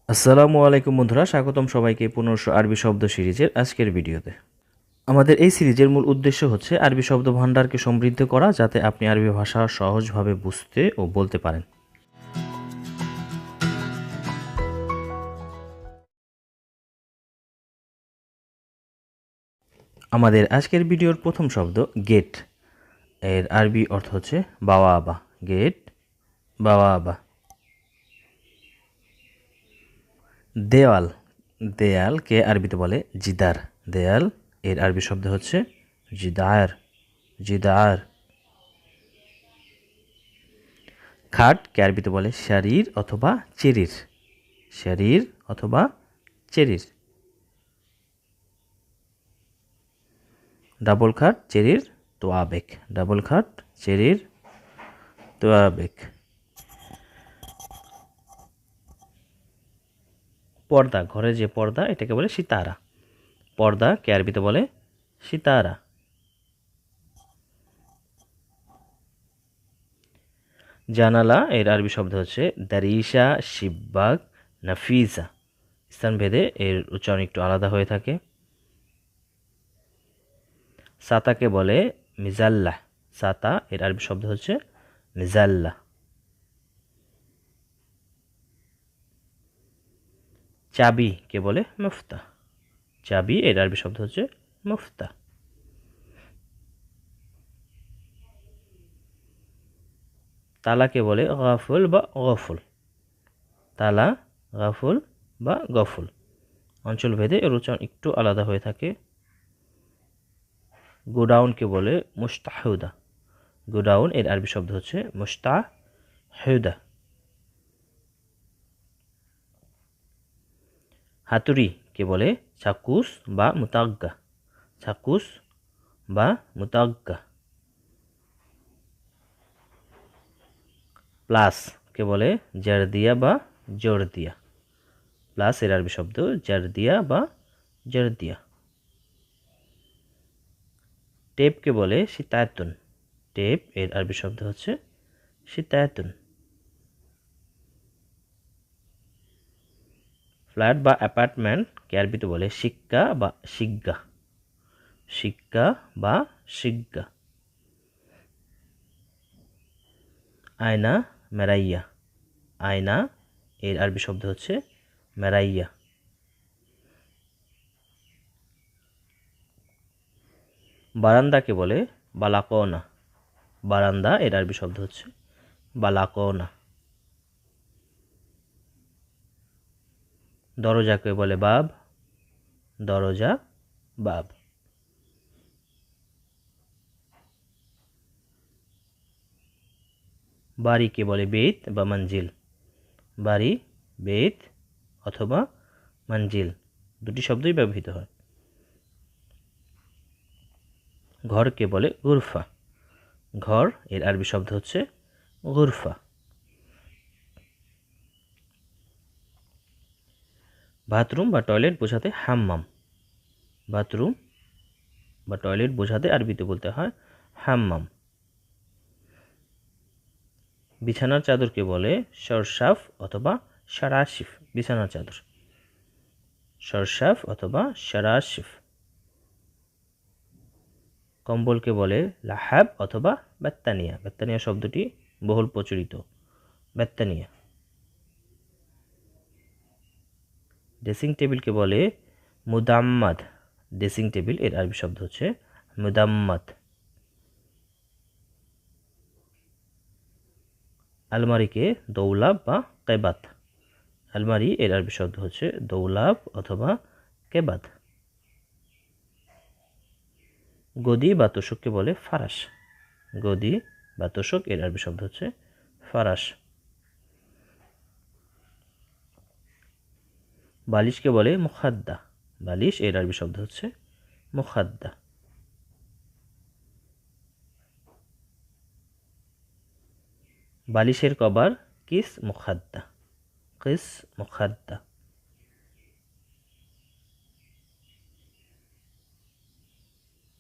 আসসালামু আলাইকুম বন্ধুরা, স্বাগতম সবাইকে 1500 আরবি শব্দ সিরিজের আজকের ভিডিওতে। আমাদের এই সিরিজের মূল উদ্দেশ্য হচ্ছে আরবি শব্দ ভান্ডারকে সমৃদ্ধ করা, যাতে আপনি আরবি ভাষা সহজভাবে বুঝতে ও বলতে পারেন। আমাদের আজকের ভিডিওর প্রথম শব্দ গেট। এর আরবি অর্থ হচ্ছে বাওয়াবা। গেট, বাওয়াবা। দেওয়াল। দেয়ালকে আরবিতে বলে জিদার। দেয়াল এর আরবি শব্দ হচ্ছে জিদার। জিদার। খাটকে আরবিতে বলে শারীর অথবা চেরির। শারীর অথবা চেরির। ডাবল খাট চেরির তোয়াবেক। ডাবল খাট চেরির তোয়াবেক। পর্দা, ঘরের যে পর্দা এটাকে বলে সিতারা। পর্দাকে আরবিতে বলে সিতারা। জানালা এর আরবি শব্দ হচ্ছে দারিশা, শিব্বাক, নাফিজা। স্থানভেদে এর উচ্চারণ একটু আলাদা হয়ে থাকে। সাতাকে বলে মিজাল্লা। সাতা এর আরবি শব্দ হচ্ছে মিজাল্লা। চাবিকে বলে মুফতা। চাবি এর আরবি শব্দ হচ্ছে মুফতা। তালাকে বলে গাফুল বা গফুল। তালা, গাফুল বা গফুল। অঞ্চলভেদে এর উচ্চারণ একটু আলাদা হয়ে থাকে। গোডাউনকে বলে মুস্তাহুদা। গোডাউন এর আরবি শব্দ হচ্ছে মুস্তাহুদা। হাতুড়িকে বলে চাকুস বা মুতাগ্গা। চাকুস বা মুতাগ্গা। প্লাসকে বলে জারদিয়া বা জর্দিয়া। প্লাস এর আরবি শব্দ জারদিয়া বা জর্দিয়া। টেপকে বলে সিতায়াতুন। টেপ এর আরবি শব্দ হচ্ছে সিতায়াতুন। ফ্ল্যাট বা অ্যাপার্টমেন্টকে আরবিতে বলে শিক্কা বা শিগ্গা। শিক্কা বা শিগ্গা। আয়না, মেরাইয়া। আয়না এর আরবি শব্দ হচ্ছে মেরাইয়া। বারান্দাকে বলে বালাকোনা। বারান্দা এর আরবি শব্দ হচ্ছে বালাকোনা। দরজাকে বলে বাব। দরজা, বাব। বাড়িকে বলে বেত বা মঞ্জিল। বাড়ি, বেত অথবা মঞ্জিল, দুটি শব্দই ব্যবহৃত হয়। ঘরকে বলে গুরফা। ঘর এর আরবি শব্দ হচ্ছে গুরফা। বাথরুম বা টয়লেট বোঝাতে হাম্মাম। বাথরুম বা টয়লেট বোঝাতে আরবিতে বলতে হয় হাম্মাম। বিছানার চাদরকে বলে সরসাফ অথবা সারাশিফ। বিছানার চাদর সরসাফ অথবা সারাশিফ। কম্বলকে বলে লাহাব অথবা বাত্তানিয়া। বাত্তানিয়া শব্দটি বহুল প্রচলিত। বাত্তানিয়া। ড্রেসিং টেবিলকে বলে মুদাম্মাদ। ড্রেসিং টেবিল এর আরবি শব্দ হচ্ছে মুদাম্মাদ। আলমারিকে দৌলাব বা কেবাত। আলমারি এর আরবি শব্দ হচ্ছে দৌলাব অথবা কেবাত। গদি বা তোশককে বলে ফারাস। গদি বা তোশক এর আরবি শব্দ হচ্ছে ফারাস। বালিশকে বলে মুখাদ্দা। বালিশ এর আরবি শব্দ হচ্ছে মুখাদ্দা। বালিশের কভার কিস মুখাদ্দা। কিস মুখাদ্দা।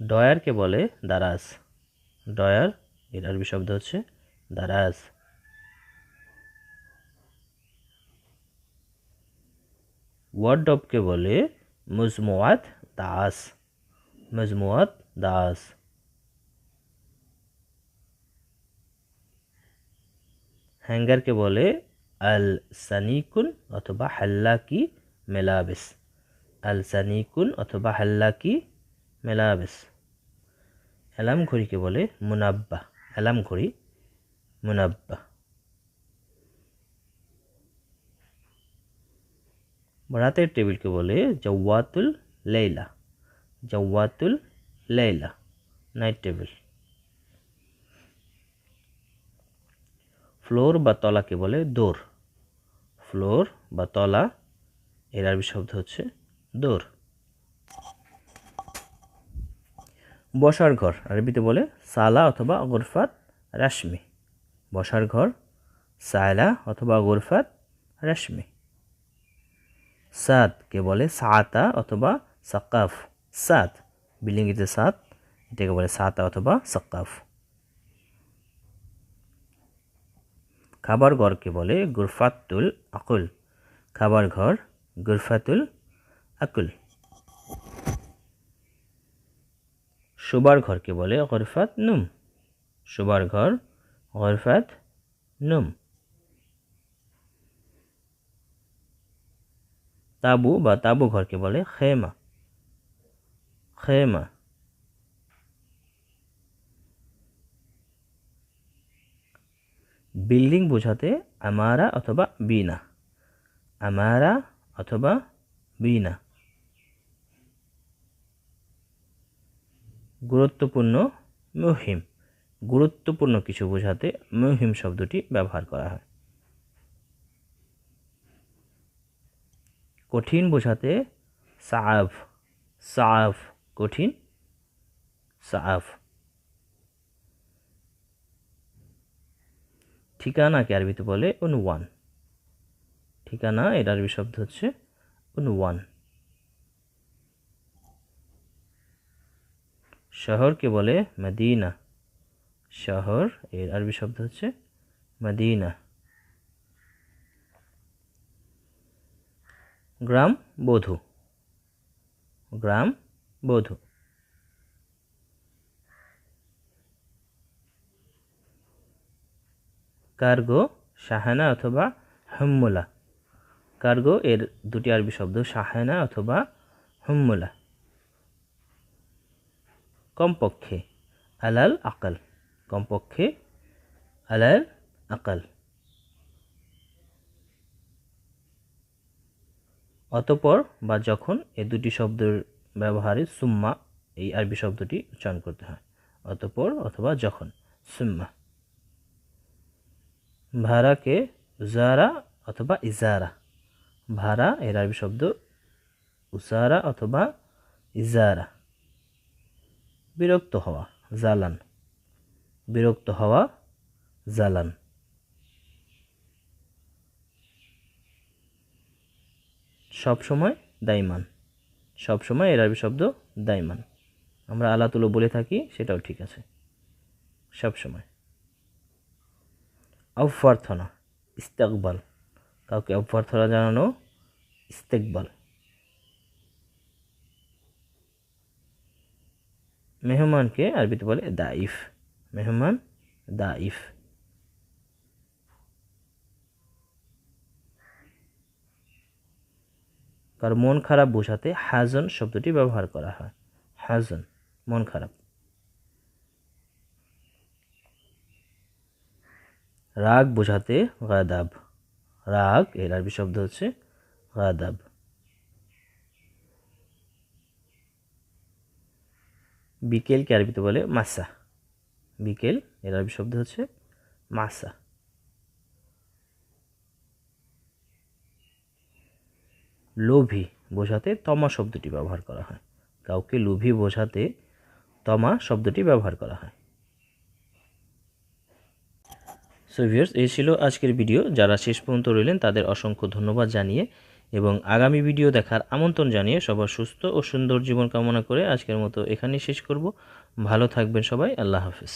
ডয়ারকে বলে দারাজ। ডয়ার এর আরবি শব্দ হচ্ছে দারাজ। ওয়ার্ডরোবকে বলে মজমুআত দাস, মজমুআত দাস। হ্যাঙ্গারকে বলে আল সানিকুন অথবা হাল্লাকি মেলাবেস, আল সানিকুন অথবা হাল্লাকি মেলাবেস। অ্যালার্ম ঘড়িকে বলে মুনাব্বা, অ্যালার্ম ঘড়ি মুনাব্বা। রাতের টেবিলকে বলে জাওয়াতুল লাইলা, জাওয়াতুল লাইলা, নাইট টেবিল। ফ্লোর বা তলাকে বলে দোর, ফ্লোর বা তলা এর আরবি শব্দ হচ্ছে দোর। বসার ঘর আরবিতে বলে সালা অথবা গুরফাত রাশমি, বসার ঘর সালা অথবা গুরফাত রাশমি। সাদকে বলে সাতা অথবা সাকাফ, সাদ বিলিঙ্গিতে সাদ, এটাকে বলে সাতা অথবা সাকাফ। খাবার ঘরকে বলে গুরফাতুল আকুল, খাবার ঘর গুরফাতুল আকুল। শোবার ঘরকে বলে গরফাত নুম, শোবার ঘর গরফাত নুম। তাবু বা তাবু ঘরকে বলে খেমা, খেমা। বিল্ডিং বোঝাতে আমারা অথবা বিনা, আমারা অথবা বিনা। গুরুত্বপূর্ণ মুহিম, গুরুত্বপূর্ণ কিছু বোঝাতে মুহিম শব্দটি ব্যবহার করা হয়। কঠিন বোঝাতে সাআব, সাআব কঠিন, সাআব। ঠিকানাকে আরবিতে বলে উনওয়ান, ঠিকানা এর আরবি শব্দ হচ্ছে উনওয়ান। শহরকে বলে মদিনা, শহর এর আরবি শব্দ হচ্ছে মদিনা। গ্রাম বধূ, গ্রাম বধূ। কার্গো শাহানা অথবা হুম্মুলা, কার্গো এর দুটি আরবি শব্দ শাহানা অথবা হুম্মুলা। কমপক্ষে আলাল আকাল, কমপক্ষে আলাল আকাল। অতঃপর বা যখন এই দুটি শব্দের ব্যবহারে সুম্মা এই আরবি শব্দটি উচ্চারণ করতে হয়, অতঃপর অথবা যখন, সুম্মা। ভাড়াকে উজারা অথবা ইজারা, ভাড়া এর আরবি শব্দ উজারা অথবা ইজারা। বিরক্ত হওয়া জালান, বিরক্ত হওয়া জালান। সবসময় দাইমান, সবসময় এর আরবি শব্দ দাইমান। আমরা আলা তুলো বলে থাকি, সেটাও ঠিক আছে, সবসময়। অভ্যর্থনা ইস্তেকবাল, কাউকে অভ্যর্থনা জানানো ইস্তেকবাল। মেহমানকে আরবিতে বলে দাইফ, মেহমান দাইফ। কারো মন খারাপ বোঝাতে হাজন শব্দটি ব্যবহার করা হয়, হাজন মন খারাপ। রাগ বোঝাতে গাদাব, রাগ এর আরবি শব্দ হচ্ছে গাদাব। বিকেলকে আরবিতে বলে মাসা, বিকেল এর আরবি শব্দ হচ্ছে মাসা। লোভী বোঝাতে তমা শব্দটি ব্যবহার করা হয়, কাউকে লোভী বোঝাতে তমা শব্দটি ব্যবহার করা হয়। সো ভিউয়ার্স, এই ছিল আজকের ভিডিও। যারা শেষ পর্যন্ত রইলেন তাদের অসংখ্য ধন্যবাদ জানিয়ে এবং আগামী ভিডিও দেখার আমন্ত্রণ জানিয়ে সবার সুস্থ ও সুন্দর জীবন কামনা করে আজকের মতো এখানেই শেষ করব। ভালো থাকবেন সবাই, আল্লাহ হাফেজ।